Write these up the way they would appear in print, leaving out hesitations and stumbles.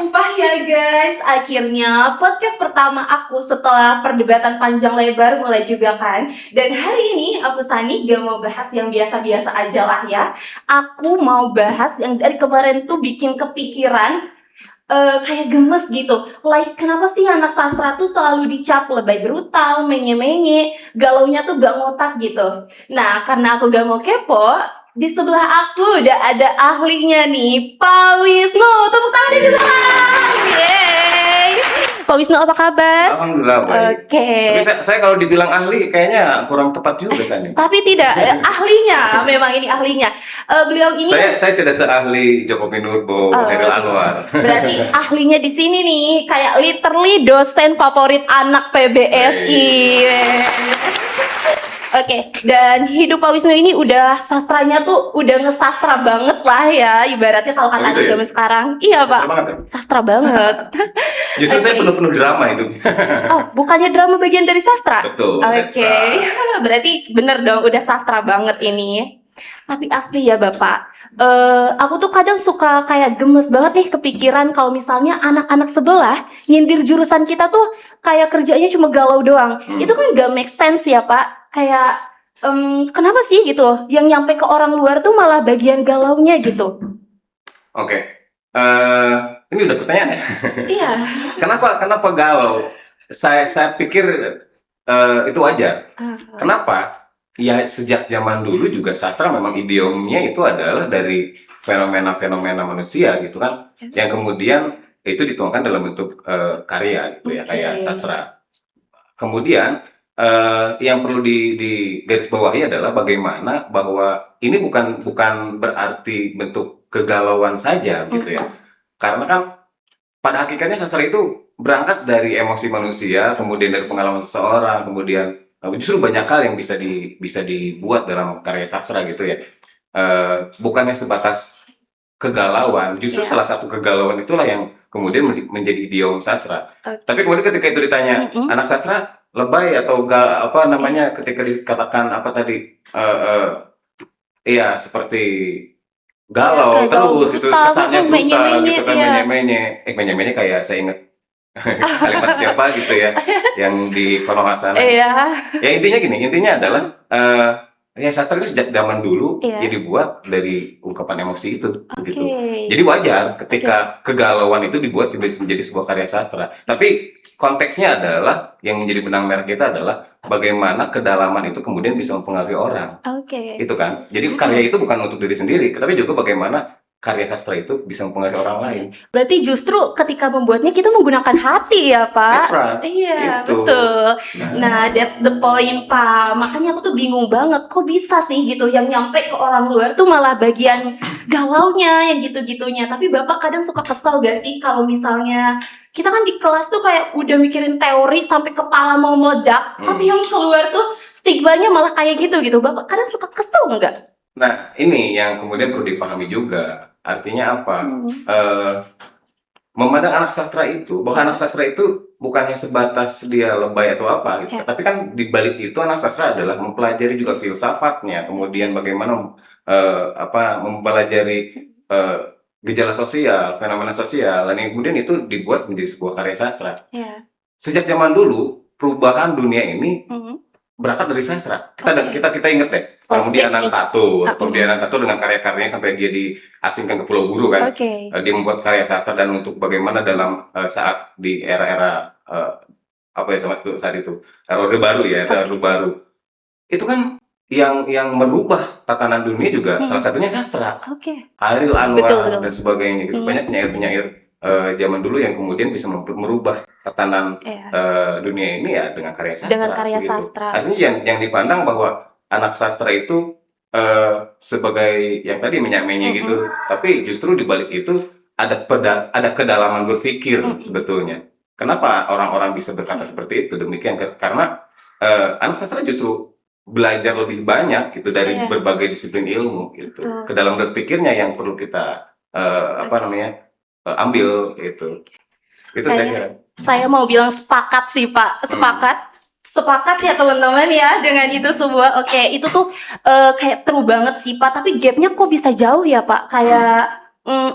Sumpah ya guys, akhirnya podcast pertama aku setelah perdebatan panjang lebar mulai juga kan. Dan hari ini aku Sani gak mau bahas yang biasa-biasa aja lah ya. Aku mau bahas yang dari kemarin tuh bikin kepikiran, kayak gemes gitu. Like kenapa sih anak sastra tuh selalu dicap lebay brutal, menye-menye, galaunya tuh gak ngotak gitu. Nah karena aku gak mau kepo, di sebelah aku udah ada ahlinya nih, Pak Wisnu. Tepuk tangan dulu dong. Yeay. Pak Wisnu apa kabar? Alhamdulillah baik. Oke. Tapi saya kalau dibilang ahli kayaknya kurang tepat juga Sani. Tapi tidak, ahlinya, memang ini ahlinya. Beliau ini Saya tidak seahli Jokowi Nurbo, Hairil Anwar. berarti ahlinya di sini nih, kayak literally dosen favorit anak PBSI. Oke, dan hidup Pak Wisnu ini udah sastranya tuh udah ngesastra banget lah ya, ibaratnya kalau kata Oh, gitu ya? zaman sekarang. Iya Sastra Pak, banget ya? sastra banget. Justru saya Oke. penuh-penuh drama hidup. Oh, bukannya drama bagian dari sastra? Betul, Oke, that's right. berarti bener dong, udah sastra banget ini. Tapi asli ya Bapak, aku tuh kadang suka kayak gemes banget nih kepikiran kalau misalnya anak-anak sebelah nyindir jurusan kita tuh kayak kerjanya cuma galau doang. Itu kan gak make sense ya Pak. Kayak kenapa sih gitu? Yang nyampe ke orang luar tuh malah bagian galaunya gitu. Oke. Ini udah pertanyaan ya. Iya. Kenapa galau? Saya pikir itu wajar. Kenapa? Ya sejak zaman dulu juga sastra memang idiomnya itu adalah dari fenomena-fenomena manusia gitu kan, yang kemudian itu dituangkan dalam bentuk karya gitu ya, kayak sastra. Kemudian yang perlu di garis bawahi adalah bagaimana bahwa ini bukan berarti bentuk kegalauan saja gitu ya, karena kan pada hakikatnya sastra itu berangkat dari emosi manusia, kemudian dari pengalaman seseorang, kemudian justru banyak hal yang bisa dibuat dalam karya sastra gitu ya. Bukannya sebatas kegalauan, justru salah satu kegalauan itulah yang kemudian menjadi idiom sastra. Tapi kemudian ketika itu ditanya anak sastra lebay atau apa namanya, ketika dikatakan apa tadi, iya seperti galau terus itu kesannya brutal gitu kan, menye-menye kayak saya ingat kalimat siapa gitu ya yang di Konoha sana. Ya intinya adalah ya sastra itu sejak zaman dulu ya dibuat dari ungkapan emosi itu gitu. Jadi wajar ketika kegalauan itu dibuat menjadi sebuah karya sastra. Tapi konteksnya adalah yang menjadi benang merah kita adalah bagaimana kedalaman itu kemudian bisa mempengaruhi orang. Itu kan. Jadi karya itu bukan untuk diri sendiri, tapi juga bagaimana karya sastra itu bisa mempengaruhi orang lain. Berarti justru ketika membuatnya kita menggunakan hati ya Pak. That's right. Iya Itu. betul. Nah that's the point Pak. Makanya aku tuh bingung banget, kok bisa sih gitu yang nyampe ke orang luar tuh malah bagian galaunya yang gitu-gitunya. Tapi Bapak kadang suka kesel gak sih kalau misalnya kita kan di kelas tuh kayak udah mikirin teori sampai kepala mau meledak, tapi yang keluar tuh stigmanya malah kayak gitu. Bapak kadang suka kesel nggak? Nah ini yang kemudian perlu dipahami juga. Artinya apa? Memandang anak sastra itu, bahwa anak sastra itu bukannya sebatas dia lebay atau apa gitu. Tapi kan di balik itu anak sastra adalah mempelajari juga filsafatnya, kemudian bagaimana mempelajari gejala sosial, fenomena sosial, dan kemudian itu dibuat menjadi sebuah karya sastra. Sejak zaman dulu perubahan dunia ini berangkat dari sastra. Kita inget deh, kemudian Tato dengan karya-karyanya sampai dia diasingkan ke Pulau Buru kan. Dia membuat karya sastra dan untuk bagaimana dalam saat di era-era saat itu era Orde Baru ya, era Orde Baru. Itu kan yang merubah tatanan dunia juga salah satunya sastra. Hairil Anwar dan sebagainya gitu. Banyak penyair-penyair zaman dulu yang kemudian bisa merubah tatanan dunia ini ya dengan karya sastra. Artinya yang dipandang bahwa anak sastra itu sebagai yang tadi menye-menye gitu, tapi justru di balik itu ada kedalaman berpikir sebetulnya. Kenapa orang-orang bisa berkata seperti itu? Demikian karena anak sastra justru belajar lebih banyak gitu dari berbagai disiplin ilmu gitu. Kedalam berpikirnya yang perlu kita ambil itu saya kira. Saya mau bilang sepakat sih Pak, sepakat ya teman-teman ya dengan itu semua. Oke, itu tuh kayak true banget sih Pak, tapi gapnya kok bisa jauh ya Pak, kayak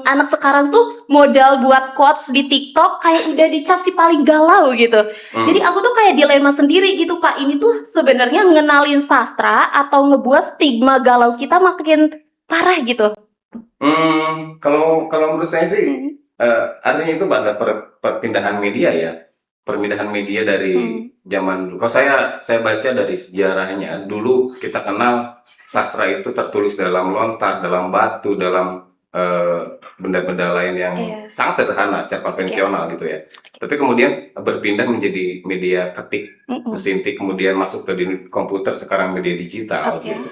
anak sekarang tuh modal buat quotes di TikTok kayak udah dicap si paling galau gitu. Jadi aku tuh kayak dilema sendiri gitu Pak. Ini tuh sebenarnya ngenalin sastra atau ngebuat stigma galau kita makin parah gitu. Kalau menurut saya sih artinya itu pada perpindahan media ya, perpindahan media dari zaman dulu. Kalau saya baca dari sejarahnya, dulu kita kenal sastra itu tertulis dalam lontar, dalam batu, dalam benda-benda lain yang sangat sederhana secara konvensional gitu ya. Tapi kemudian berpindah menjadi media ketik, mesin ketik, kemudian masuk ke komputer, sekarang media digital gitu.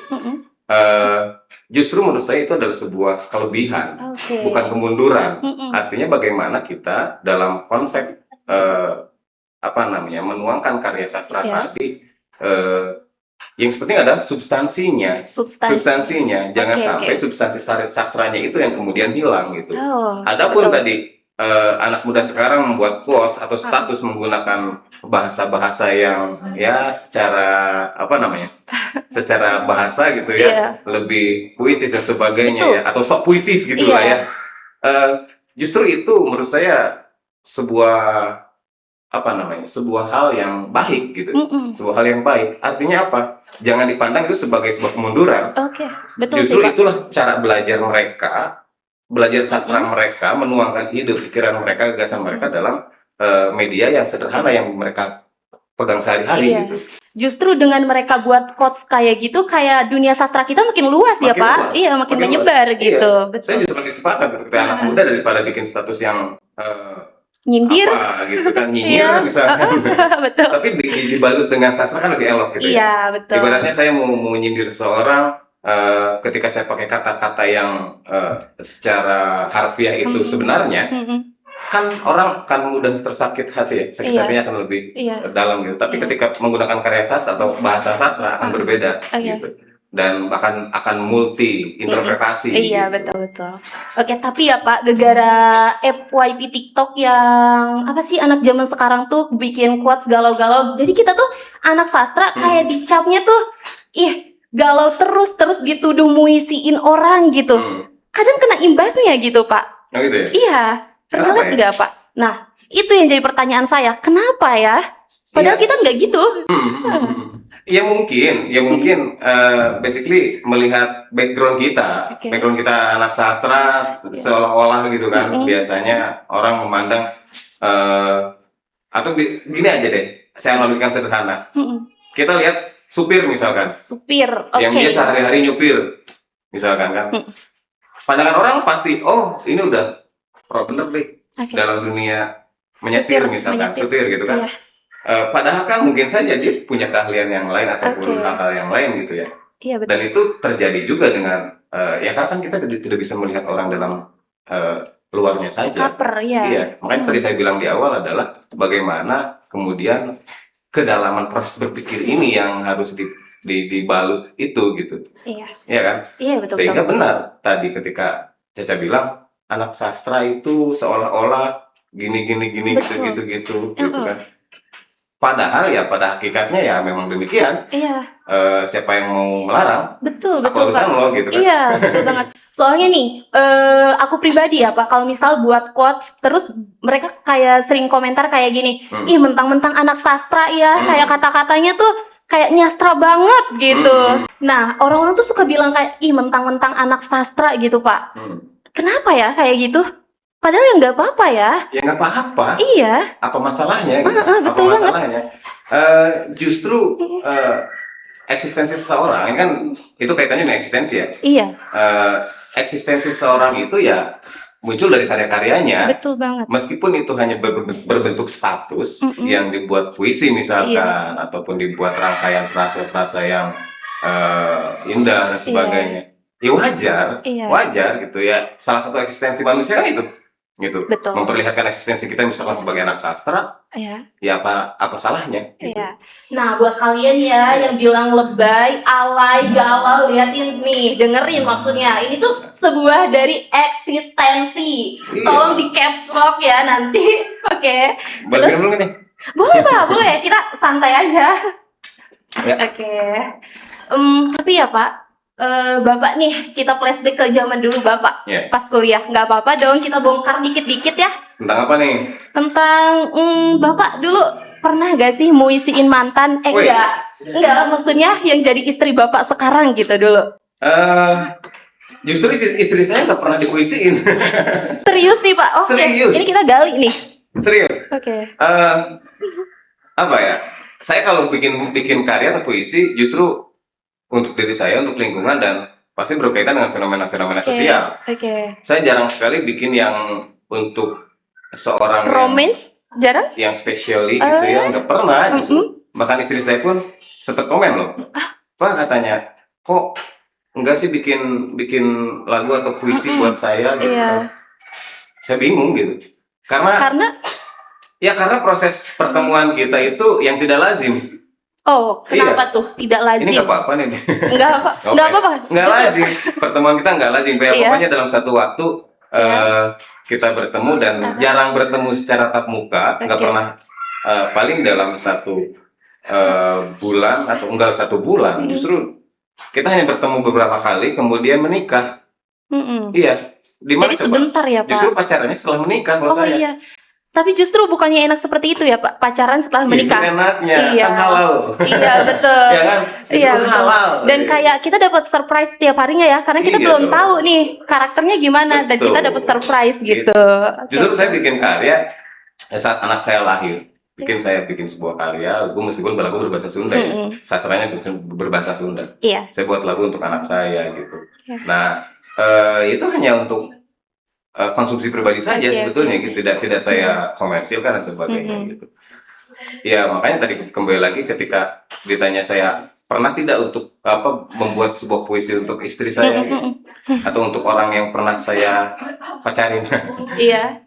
Justru menurut saya itu adalah sebuah kelebihan, bukan kemunduran. Artinya bagaimana kita dalam konsep menuangkan karya sastra tadi, yang penting adalah substansinya. Jangan sampai substansi sastranya itu yang kemudian hilang gitu. Adapun tadi anak muda sekarang membuat quotes atau status menggunakan bahasa-bahasa yang ya secara secara bahasa gitu ya, lebih puitis dan sebagainya ya, atau sok puitis gitu lah ya. Justru itu menurut saya sebuah sebuah hal yang baik gitu. Sebuah hal yang baik. Artinya apa? Jangan dipandang itu sebagai sebuah kemunduran. Betul. Justru sih, itulah cara belajar mereka, belajar sastra mereka, menuangkan ide, pikiran mereka, gagasan mereka dalam media yang sederhana yang mereka pegang sehari-hari gitu. Justru dengan mereka buat quotes kayak gitu, kayak dunia sastra kita makin luas ya Pak. Iya, makin menyebar gitu. Betul. Saya justru lebih sepakat gitu, ketika anak muda daripada bikin status yang nyindir gitu kan, nyinyir misalkan. Betul. Tapi dibalut dengan sastra kan lebih elok gitu ya. Betul. Ibaratnya saya mau nyindir seorang, ketika saya pakai kata-kata yang secara harfiah itu sebenarnya kan orang kan mudah tersakit hati ya, sakit hatinya akan lebih dalam gitu. Tapi ketika menggunakan karya sastra atau bahasa sastra akan berbeda gitu. Dan bahkan akan multi interpretasi. Iya, gitu. Betul. Oke, tapi ya Pak, gara-gara FYP TikTok yang anak zaman sekarang tuh bikin quotes galau-galau. Jadi kita tuh anak sastra kayak dicapnya tuh galau terus dituduh muisiin orang gitu. Kadang kena imbasnya gitu Pak. Oh gitu ya? Iya. Pernah lihat nggak Pak? Nah, itu yang jadi pertanyaan saya. Kenapa ya? Padahal kita nggak gitu. Ya mungkin basically melihat background kita, anak sastra seolah-olah gitu kan. Biasanya orang memandang atau gini aja deh, saya analogikan sederhana. Kita lihat supir misalkan, yang dia sehari-hari nyupir misalkan kan. Pandangan orang pasti, oh ini udah pro bener deh dalam dunia menyetir misalkan, supir gitu kan. Padahal kan mungkin saja dia punya keahlian yang lain ataupun hal-hal yang lain gitu ya. Iya, betul. Dan itu terjadi juga dengan kan kita tidak bisa melihat orang dalam luarnya saja. Iya, makanya tadi saya bilang di awal adalah bagaimana kemudian kedalaman proses berpikir ini yang harus dibalut itu gitu. Iya kan? Iya, betul. Sehingga benar tadi ketika Caca bilang anak sastra itu seolah-olah gini gitu kan. Padahal ya pada hakikatnya ya memang demikian. Siapa yang mau melarang? Betul urusan lo gitu kan. Iya, betul banget. Soalnya nih, aku pribadi ya Pak, kalau misal buat quotes terus mereka kayak sering komentar kayak gini, ih mentang-mentang anak sastra ya, kayak kata-katanya tuh kayak nyastra banget gitu. Nah, orang-orang tuh suka bilang kayak ih mentang-mentang anak sastra gitu Pak. Kenapa ya kayak gitu? Padahal ya nggak apa-apa ya. Ya nggak apa-apa. Iya. Apa masalahnya? Gitu? Betul apa masalahnya? Justru eksistensi seseorang ini kan itu kaitannya dengan eksistensi ya. Iya. Eksistensi seseorang itu ya muncul dari karya-karyanya. Betul banget. Meskipun itu hanya berbentuk status yang dibuat puisi misalkan, ataupun dibuat rangkaian frasa-frasa yang indah dan sebagainya. Ya wajar gitu ya. Salah satu eksistensi manusia kan itu. Gitu. Betul. Memperlihatkan eksistensi kita misalkan sebagai anak sastra. Ya apa salahnya gitu. Nah buat kalian ya yang bilang lebay, alay, galau, liatin nih, dengerin maksudnya. Ini tuh sebuah dari eksistensi. Tolong di caps lock ya nanti. Oke. Terus dulu nih. Boleh Pak, boleh. Kita santai aja. Oke. Tapi ya Pak, Bapak nih, kita flashback ke zaman dulu Bapak Ya. pas kuliah. Nggak apa-apa dong, kita bongkar dikit-dikit ya. Tentang apa nih? Tentang Bapak dulu pernah gak sih muisiin mantan? Wih. Enggak, maksudnya yang jadi istri Bapak sekarang gitu dulu. Justru istri saya nggak pernah dipuisiin. Serius nih Pak? Oke, Serius. ini kita gali nih. Serius. Oke. Apa ya? Saya kalau bikin karya atau puisi justru untuk diri saya, untuk lingkungan, dan pasti berkaitan dengan fenomena-fenomena sosial. Oke. Saya jarang sekali bikin yang untuk seorang Romance jarang? yang spesiali gitu ya, nggak pernah justru. Bahkan istri saya pun sempat komen loh, Pak, katanya, kok enggak sih bikin lagu atau puisi buat saya gitu. Iya. Saya bingung gitu. Karena proses pertemuan kita itu yang tidak lazim. Oh, kenapa tuh tidak lazim? Ini nggak apa-apa nih. Nggak apa-apa. Nggak lazim. Pertemuan kita nggak lazim. Iya. Pokoknya dalam satu waktu kita bertemu dan jarang bertemu secara tatap muka. Nggak pernah. Paling dalam satu bulan atau enggak 1 bulan. Justru kita hanya bertemu beberapa kali, kemudian menikah. Iya. Jadi sebentar ya Pak. Justru pacarannya setelah menikah kalau saya. Iya. Tapi justru bukannya enak seperti itu ya Pak, pacaran setelah menikah. Itu enaknya, Iya. kan halal. Iya betul. Ya kan? Iya Justru halal. Dan kayak kita dapat surprise tiap harinya ya, karena kita Iya belum dong. tahu nih karakternya gimana, dan Betul. kita dapat surprise gitu. Justru saya bikin karya saat anak saya lahir. Saya bikin sebuah karya, meskipun lagu berbahasa Sunda ya. Sastranya berbahasa Sunda. Iya. Saya buat lagu untuk anak saya gitu. Iya. Nah, itu hanya untuk konsumsi pribadi saja sebetulnya gitu. Tidak saya komersilkan dan sebagainya gitu. Ya, makanya tadi kembali lagi ketika ditanya saya pernah tidak untuk membuat sebuah puisi untuk istri saya gitu? Atau untuk orang yang pernah saya pacarin. Iya.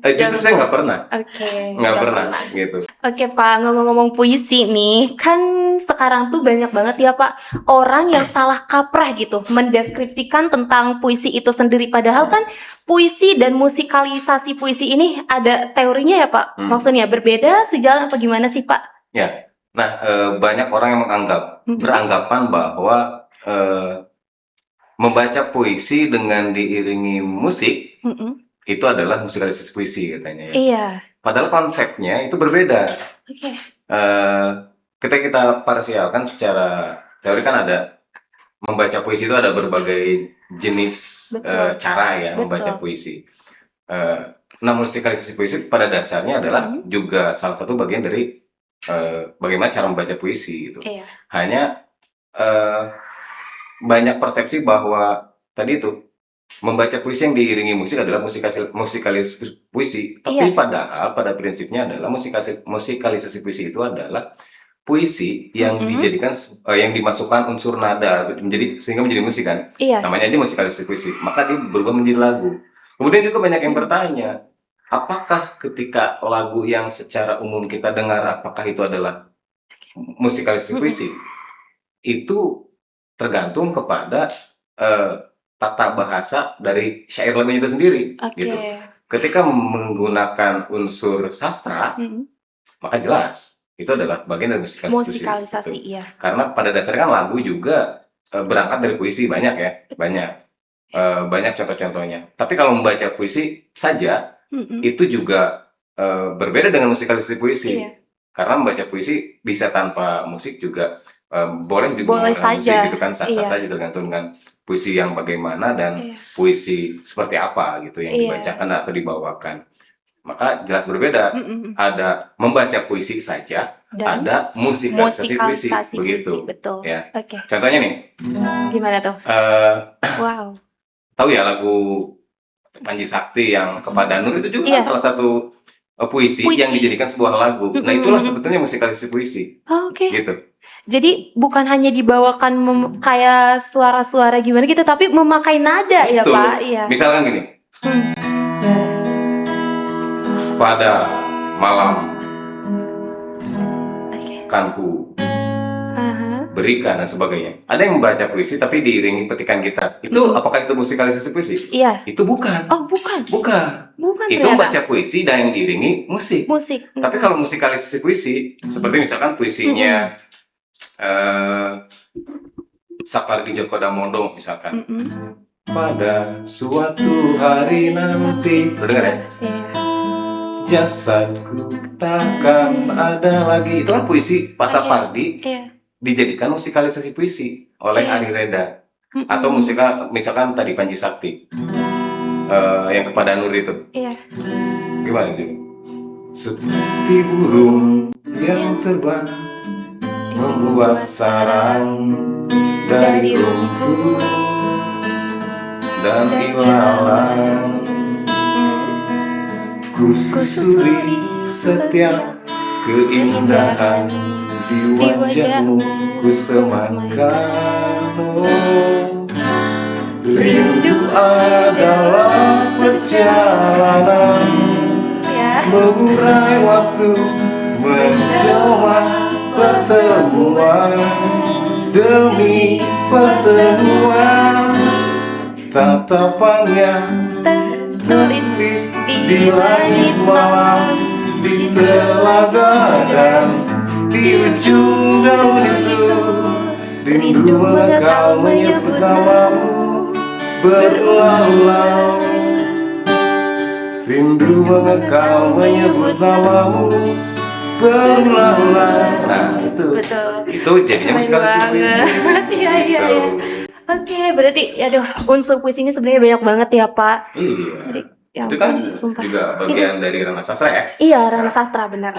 Justru saya nggak pernah. Oke. Nggak pernah gitu. Oke Pak, ngomong-ngomong puisi nih, kan sekarang tuh banyak banget ya Pak orang yang salah kaprah gitu mendeskripsikan tentang puisi itu sendiri, padahal kan puisi dan musikalisasi puisi ini ada teorinya ya Pak. Maksudnya berbeda, sejalan apa gimana sih Pak? Ya. Nah, banyak orang yang beranggapan bahwa membaca puisi dengan diiringi musik itu adalah musikalisasi puisi katanya ya. Iya. Padahal konsepnya itu berbeda. Oke. Ketika kita parsialkan secara teori kan ada membaca puisi itu ada berbagai jenis cara ya membaca puisi. Nah, musikalisasi puisi pada dasarnya adalah juga salah satu bagian dari bagaimana cara membaca puisi gitu. Iya. Hanya banyak persepsi bahwa tadi itu membaca puisi yang diiringi musik adalah musikalisasi puisi. Tapi padahal pada prinsipnya adalah musikalisasi puisi itu adalah puisi yang dijadikan yang dimasukkan unsur nada sehingga menjadi musik kan. Iya. Namanya aja musikalisasi puisi. Maka dia berubah menjadi lagu. Kemudian juga banyak yang bertanya, apakah ketika lagu yang secara umum kita dengar apakah itu adalah musikalisasi puisi? Itu tergantung kepada tata bahasa dari syair lagunya itu sendiri, gitu. Ketika menggunakan unsur sastra, maka jelas itu adalah bagian dari musikalisasi. Gitu. Iya. Karena pada dasarnya kan lagu juga berangkat dari puisi banyak ya, banyak contoh-contohnya. Tapi kalau membaca puisi saja, itu juga berbeda dengan musikalisasi puisi. Iya. Karena membaca puisi bisa tanpa musik juga. Boleh juga saja musik gitu kan, sah-sah saja tergantung dengan puisi yang bagaimana dan puisi seperti apa gitu yang dibacakan atau dibawakan. Maka jelas berbeda. Ada membaca puisi saja, dan ada musikalisasi puisi begitu. Betul. Ya. Contohnya nih. Gimana tuh? Wow. Tahu ya lagu Panji Sakti yang Kepada Nur itu juga salah satu puisi yang dijadikan sebuah lagu. Nah, itulah sebetulnya musikalisasi puisi. Oke. Gitu. Jadi bukan hanya dibawakan kayak suara-suara gimana gitu, tapi memakai nada. Betul. Ya Pak. Iya. Misalkan gini. Pada malam kan ku berikan dan sebagainya. Ada yang membaca puisi tapi diiringi petikan gitar. Itu apakah itu musikalisasi puisi? Iya. Itu bukan. Oh, bukan. Itu membaca puisi dan yang diiringi musik. Tapi kalau musikalisasi puisi, seperti misalkan puisinya Sapardi Djoko Damono misalkan. Mm-mm. Pada suatu hari nanti, udah dengar ya? Iya. Jasadku takkan ada lagi. Itu kan puisi Pak Oke. Sapardi Iya. dijadikan musikalisasi puisi oleh Iya. Ari Reda. Mm-mm. Atau misalkan tadi Panji Sakti, yang kepada Nur itu. Iya. Gimana itu? Seperti burung yang terbang membuat sarang dari rumput dan ilalang. Ku susuri setiap keindahan di wajahmu, ku semakan. Oh, rindu adalah perjalanan Ya. mengurai waktu, mencoba pertemuan demi pertemuan. Tatapannya Tertulis tertulis di langit malam, di telaga dan di ujung daun itu. Rindu mengekal menyebut namamu berulang-ulang. Rindu mengekal menyebut namamu berulang-ulang. Nah itu, Betul. itu jadinya Keren musikalisasi puisi. banget. Iya, iya, Gitu. iya. Oke, berarti aduh, unsur puisi ini sebenarnya banyak banget ya, Pak. Iya. Jadi, ya Itu kan ampun, sumpah. juga bagian dari ranah sastra ya. Iya, ranah sastra benar.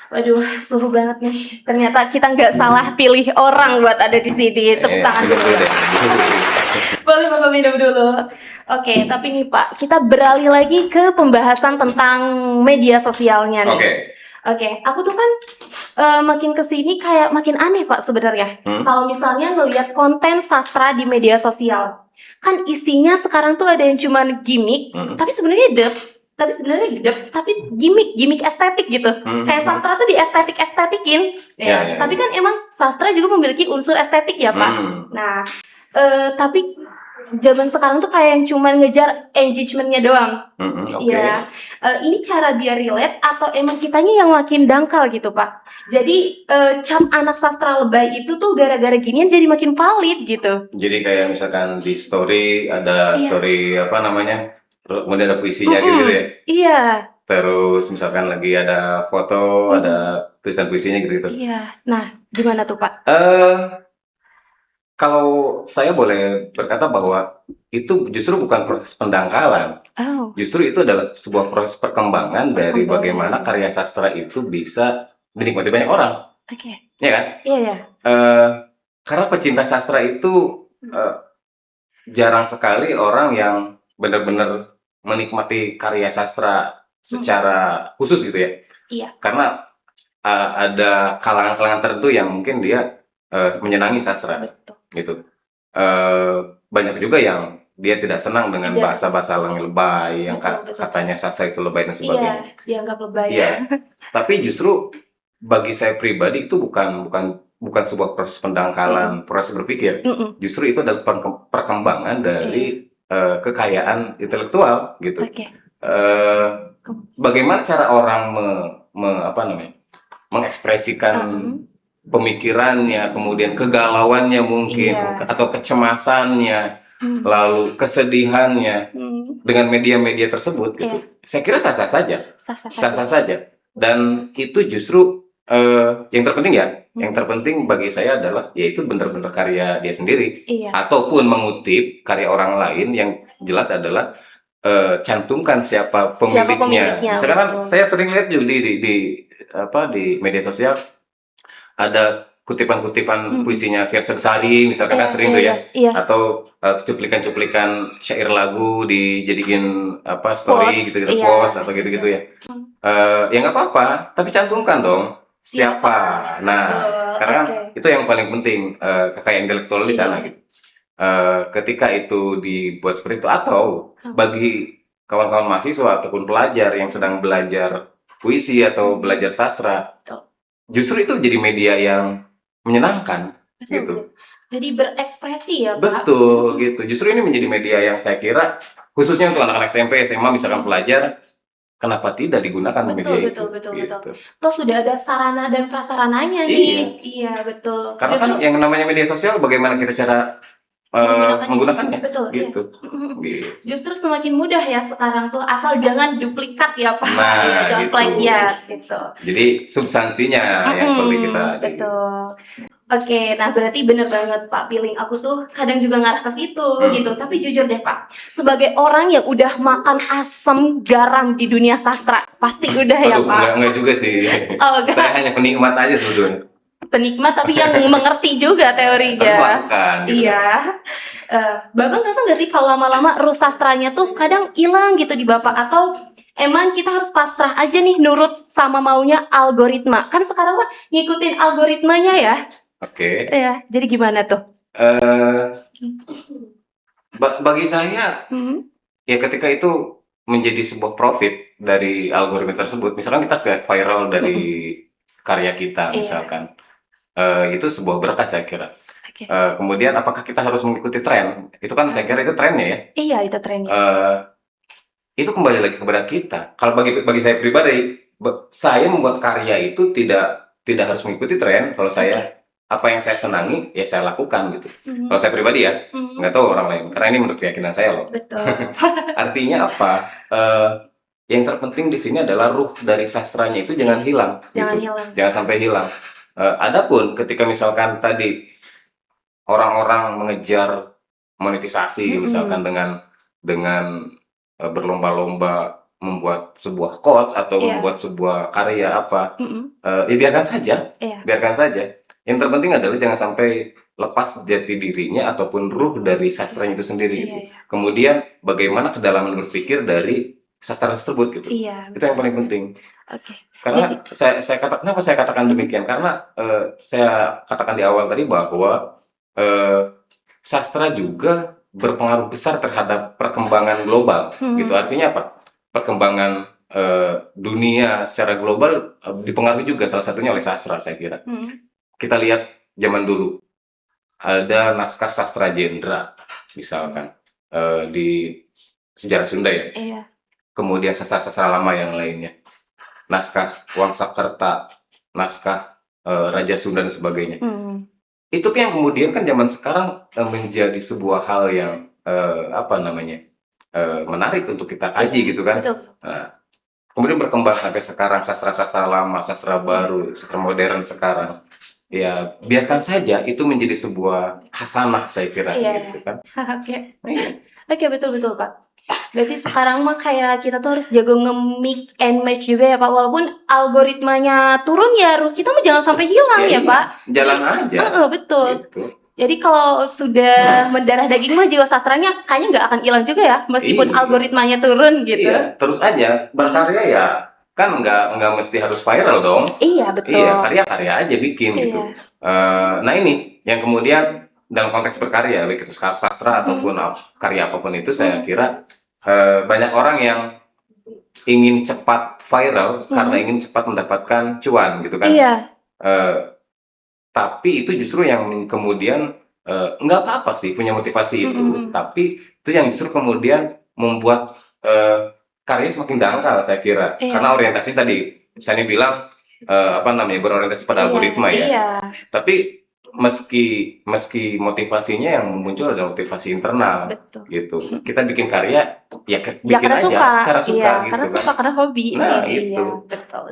Waduh, suhu banget nih. Ternyata kita nggak salah pilih orang buat ada di sini. Tepuk tangan Minum dulu. dulu deh. Boleh Bapak minum dulu. Oke, tapi nih Pak, kita beralih lagi ke pembahasan tentang media sosialnya nih. Oke. Oke, aku tuh kan makin kesini kayak makin aneh Pak sebenarnya. Kalau misalnya ngelihat konten sastra di media sosial, kan isinya sekarang tuh ada yang cuman gimmick, tapi sebenarnya tapi gimmick estetik gitu. Kayak sastra tuh di estetikin, Ya. Tapi kan emang sastra juga memiliki unsur estetik ya Pak. Nah, tapi zaman sekarang tuh kayak yang cuman ngejar engagementnya doang. Oke. Ya, ini cara biar relate atau emang kitanya yang makin dangkal gitu Pak. Jadi cap anak sastra lebay itu tuh gara-gara ginian jadi makin valid gitu. Jadi kayak misalkan di story ada Iya. story apa namanya, kemudian ada puisinya gitu ya. Iya, Terus misalkan lagi ada foto, ada tulisan puisinya gitu. iya. Nah, gimana tuh Pak? Kalau saya boleh berkata bahwa itu justru bukan proses pendangkalan, Oh, justru itu adalah sebuah proses perkembangan dari Perkembangan. bagaimana karya sastra itu bisa dinikmati banyak orang, oke. ya kan? Iya, ya. Karena pecinta sastra itu jarang sekali orang yang benar-benar menikmati karya sastra secara khusus gitu ya. Iya. Karena ada kalangan-kalangan tertentu yang mungkin dia menyenangi sastra Betul. gitu. Banyak juga yang dia tidak senang dengan Tidak bahasa-bahasa yang lebay, yang Betul, betul. katanya sastra itu lebay dan Iya, sebagainya. dianggap lebay. Iya. Tapi justru bagi saya pribadi itu bukan sebuah proses pendangkalan, proses berpikir. Justru itu adalah perkembangan dari kekayaan intelektual gitu. Oke. Bagaimana cara orang mengekspresikan pemikirannya, kemudian kegalauannya mungkin, Iya. atau kecemasannya, lalu kesedihannya dengan media-media tersebut gitu. Saya kira sah-sah saja. Sah-sah saja. Dan itu justru yang terpenting ya, yang terpenting bagi saya adalah yaitu benar-benar karya dia sendiri, ataupun mengutip karya orang lain yang jelas adalah cantumkan siapa pemiliknya. Misalkan saya sering lihat juga di media sosial ada kutipan-kutipan puisinya Fiersa Besari misalkan, kan sering tuh ya. Atau cuplikan-cuplikan syair lagu dijadiin story Quotes, gitu-gitu, quotes atau gitu-gitu ya. Ya nggak apa-apa, tapi cantumkan dong siapa. Nah, karena kan itu yang paling penting, kekayaan intelektual di sana gitu. Ketika itu dibuat seperti itu, atau bagi kawan-kawan mahasiswa ataupun pelajar yang sedang belajar puisi atau belajar sastra, justru itu jadi media yang menyenangkan. Gitu. Jadi berekspresi ya Pak. Betul gitu. Justru ini menjadi media yang saya kira khususnya untuk anak-anak SMP, SMA misalkan pelajar kenapa tidak digunakan media itu? Betul. Gitu. Toh sudah ada sarana dan prasarananya Iya. nih. Iya, betul. Karena kan Justru yang namanya media sosial, bagaimana kita cara menggunakannya, betul, iya. gitu. Gitu. Justru semakin mudah ya sekarang tuh, asal jangan duplikat ya Pak. Nah, Ya, jangan gitu. plagiat gitu. Jadi substansinya yang perlu kita. Betul. Oke, nah berarti bener banget Pak Piling. Aku tuh kadang juga ngarah ke situ gitu. Tapi jujur deh Pak, sebagai orang yang udah makan asam garam di dunia sastra, pasti udah ya Aduh, Pak. enggak juga sih. Oh, enggak. Saya hanya penikmat aja sebetulnya. Penikmat tapi yang mengerti juga Tapi teorinya. melakukan. Gitu. Iya. Bapak ngerasa nggak sih kalau lama-lama ruh sastranya tuh kadang hilang gitu di Bapak, atau emang kita harus pasrah aja nih nurut sama maunya algoritma? Kan sekarang mah ngikutin algoritmanya ya. Oke. Iya, jadi gimana tuh? Bagi saya, ya ketika itu menjadi sebuah profit dari algoritma tersebut, misalkan kita viral dari karya kita, misalkan, itu sebuah berkah saya kira. Oke. Kemudian apakah kita harus mengikuti tren? Itu kan saya kira itu trennya ya. Iya, itu trennya. Itu kembali lagi kepada kita. Kalau bagi saya pribadi, saya membuat karya itu tidak harus mengikuti tren. Kalau saya apa yang saya senangi ya saya lakukan gitu. Kalau saya pribadi ya, nggak tahu orang lain. Karena ini menurut keyakinan saya loh. Betul. Artinya apa? Yang terpenting di sini adalah ruh dari sastranya itu jangan hilang. Jangan gitu. hilang. Jangan sampai hilang. Adapun ketika misalkan tadi orang-orang mengejar monetisasi, misalkan dengan berlomba-lomba membuat sebuah quotes atau membuat sebuah karya apa, ya biarkan saja, biarkan saja. Yang terpenting adalah jangan sampai lepas jati dirinya ataupun ruh dari sastranya itu sendiri gitu. Kemudian bagaimana kedalaman berpikir dari sastra tersebut gitu. Itu yang paling penting. Karena kenapa saya katakan demikian? Karena saya katakan di awal tadi bahwa sastra juga berpengaruh besar terhadap perkembangan global gitu. Artinya apa? Perkembangan dunia secara global dipengaruhi juga salah satunya oleh sastra, saya kira. Kita lihat zaman dulu ada naskah sastra Jendra misalkan di sejarah Sunda ya. Kemudian sastra-sastra lama yang lainnya, naskah Wangsakerta, naskah Raja Sunda dan sebagainya. Itu kan yang kemudian kan zaman sekarang menjadi sebuah hal yang menarik untuk kita kaji gitu kan. Nah, kemudian berkembang sampai sekarang sastra-sastra lama, sastra baru, sastra modern sekarang. Ya biarkan saja itu menjadi sebuah hasanah saya kira gitu kan. Oke, betul Pak. Berarti sekarang mah kayak kita tuh harus jago nge-mix and match juga ya Pak. Walaupun algoritmanya turun ya, ruh kita mah jangan sampai hilang ya Pak. Jalan aja. Betul. Gitu. Jadi kalau sudah mendarah daging mah jiwa sastranya kayaknya nggak akan hilang juga ya, meskipun algoritmanya turun gitu. Iya, terus aja berkarya ya. Kan nggak mesti harus viral dong. Iya, betul. Iya, karya-karya aja bikin gitu. Nah ini yang kemudian dalam konteks berkarya, baik itu sastra ataupun karya apapun itu, saya kira banyak orang yang ingin cepat viral karena ingin cepat mendapatkan cuan gitu kan. Tapi itu justru yang kemudian nggak apa-apa sih punya motivasi itu, tapi itu yang justru kemudian membuat karya semakin dangkal saya kira. Karena orientasi tadi saya bilang berorientasi pada algoritma ya. Tapi meski motivasinya yang muncul adalah motivasi internal. Betul. Gitu. Kita bikin karya ya bikin karena aja suka. karena suka gitu karena suka, karena hobi. Nah, itu. Betul.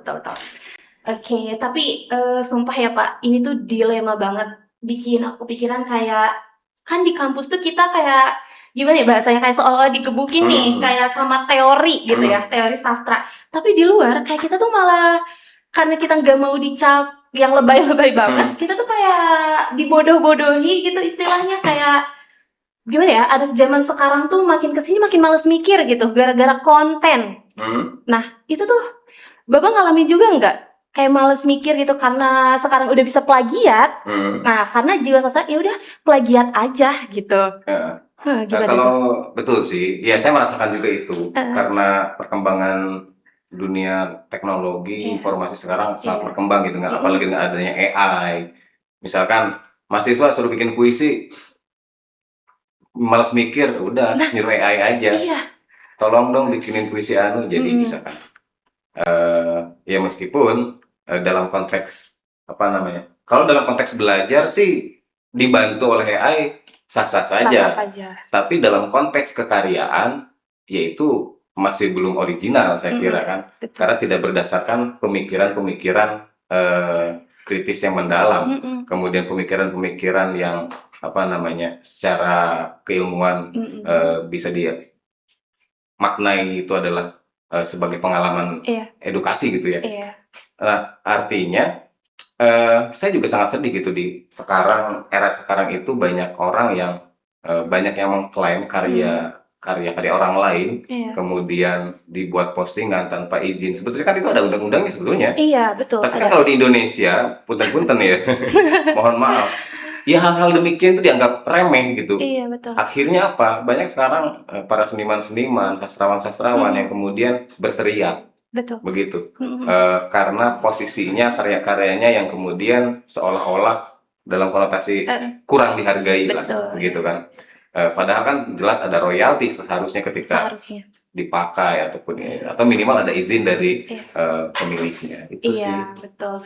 Oke, tapi sumpah ya Pak, ini tuh dilema banget, bikin aku pikiran kayak, kan di kampus tuh kita kayak gimana ya bahasanya, kayak seolah dikebukin nih kayak sama teori gitu ya, teori sastra. Tapi di luar kayak kita tuh malah karena kita nggak mau dicap yang lebay-lebay banget, kita tuh kayak dibodoh-bodohi gitu istilahnya, kayak gimana ya, ada zaman sekarang tuh makin kesini makin males mikir gitu gara-gara konten. Nah itu tuh Bapak ngalamin juga nggak? Kayak males mikir gitu karena sekarang udah bisa plagiat. Nah karena jiwa sastra ya udah plagiat aja gitu. Kalau betul sih, ya saya merasakan juga itu karena perkembangan dunia teknologi informasi sekarang sangat berkembang gitu, apalagi dengan adanya AI. Misalkan mahasiswa suruh bikin puisi, malas mikir, udah nyuruh AI aja. Tolong dong bikinin puisi jadi misalkan. Ya meskipun dalam konteks apa namanya, kalau dalam konteks belajar sih dibantu oleh AI sah-sah saja, Sah-sah saja. tapi dalam konteks kekaryaan yaitu masih belum original saya kira kan, Betul. karena tidak berdasarkan pemikiran-pemikiran kritis yang mendalam, kemudian pemikiran-pemikiran yang apa namanya secara keilmuan bisa dimaknai itu adalah sebagai pengalaman edukasi gitu ya. Nah, artinya saya juga sangat sedih gitu di era sekarang itu banyak orang yang banyak yang mengklaim karya orang lain, kemudian dibuat postingan tanpa izin. Sebetulnya kan itu ada undang-undangnya sebetulnya. Iya, betul. Tapi kan kalau di Indonesia, punten-punten ya, mohon maaf, ya hal-hal demikian itu dianggap remeh gitu. Iya, betul. Akhirnya apa? Banyak sekarang para seniman-seniman, sastrawan-sastrawan yang kemudian berteriak. Betul. Begitu. Karena posisinya karya-karyanya yang kemudian seolah-olah dalam konotasi kurang dihargai lah, begitu kan. Padahal kan jelas ada royalti seharusnya ketika dipakai ataupun atau minimal ada izin dari pemiliknya. Itu sih. Iya, betul.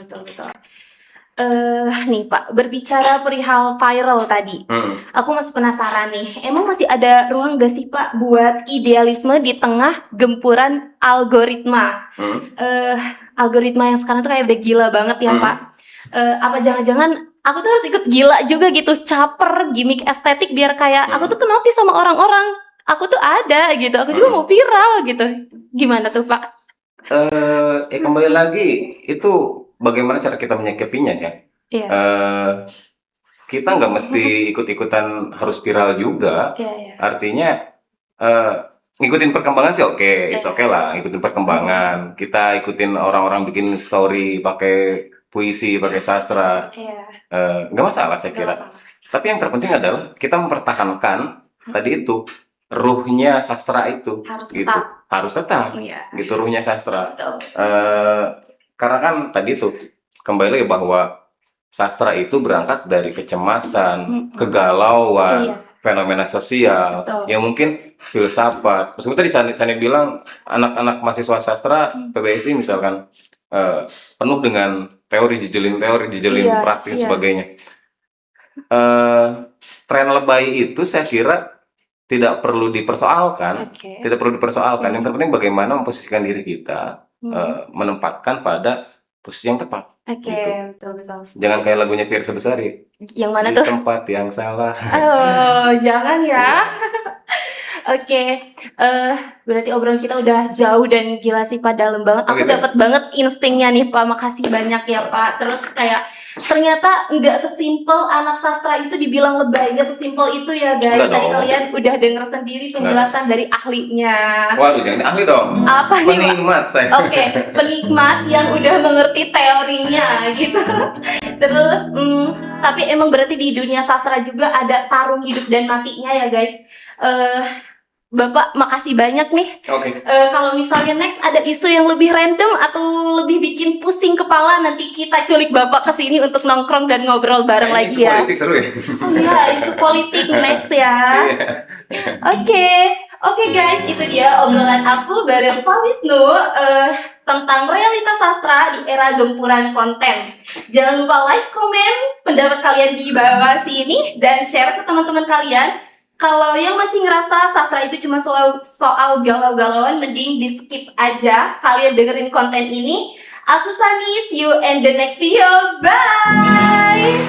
Nih Pak, berbicara perihal viral tadi, aku masih penasaran nih, emang masih ada ruang gak sih Pak buat idealisme di tengah gempuran algoritma? Algoritma yang sekarang tuh kayak udah gila banget ya Pak. Apa jangan-jangan aku tuh harus ikut gila juga gitu, caper gimmick estetik biar kayak aku tuh kenotis sama orang-orang, aku tuh ada gitu, aku juga mau viral gitu. Gimana tuh Pak? Kembali lagi itu bagaimana cara kita menyikapinya ya. Kita nggak mesti ikut-ikutan harus viral juga. Artinya ngikutin perkembangan sih oke, it's okay lah, ngikutin perkembangan. Kita ikutin orang-orang bikin story pakai puisi, pakai sastra, nggak masalah saya kira. Tapi yang terpenting adalah kita mempertahankan tadi itu ruhnya sastra itu, harus tetap, gitu ruhnya sastra. Karena kan tadi itu kembali lagi bahwa sastra itu berangkat dari kecemasan, kegalauan, fenomena sosial, yang mungkin filsafat. Meskipun tadi Sani bilang anak-anak mahasiswa sastra PBSI misalkan penuh dengan teori jejelin praktis sebagainya. Tren lebay itu saya kira tidak perlu dipersoalkan, Yang terpenting bagaimana memposisikan diri kita, menempatkan pada posisi yang tepat. Betul. Jangan kayak lagunya Fiersa Besari. Yang mana di tuh? Tempat yang salah. Jangan ya. Berarti obrolan kita udah jauh dan gila sih Pak, dalam banget. Aku dapat banget instingnya nih Pak. Makasih banyak ya Pak. Terus kayak ternyata nggak sesimpel anak sastra itu dibilang lebay, nggak sesimpel itu ya guys. Tadi kalian udah denger sendiri penjelasan dari ahlinya. Waduh, jangan ahli dong. Apa nih? Penikmat saya. Penikmat yang udah mengerti teorinya gitu. Terus, tapi emang berarti di dunia sastra juga ada tarung hidup dan matinya ya guys. Bapak makasih banyak nih. Kalau misalnya next ada isu yang lebih random atau lebih bikin pusing kepala, nanti kita culik Bapak ke sini untuk nongkrong dan ngobrol bareng lagi ya. Isu politik seru ya. Isu politik next ya. Oke guys, itu dia obrolan aku bareng Pak Wisnu tentang realitas sastra di era gempuran konten. Jangan lupa like, komen pendapat kalian di bawah sini dan share ke teman-teman kalian. Kalau yang masih ngerasa sastra itu cuma soal galau-galauan, mending di skip aja. Kalian dengerin konten ini. Aku Sani, see you in the next video. Bye!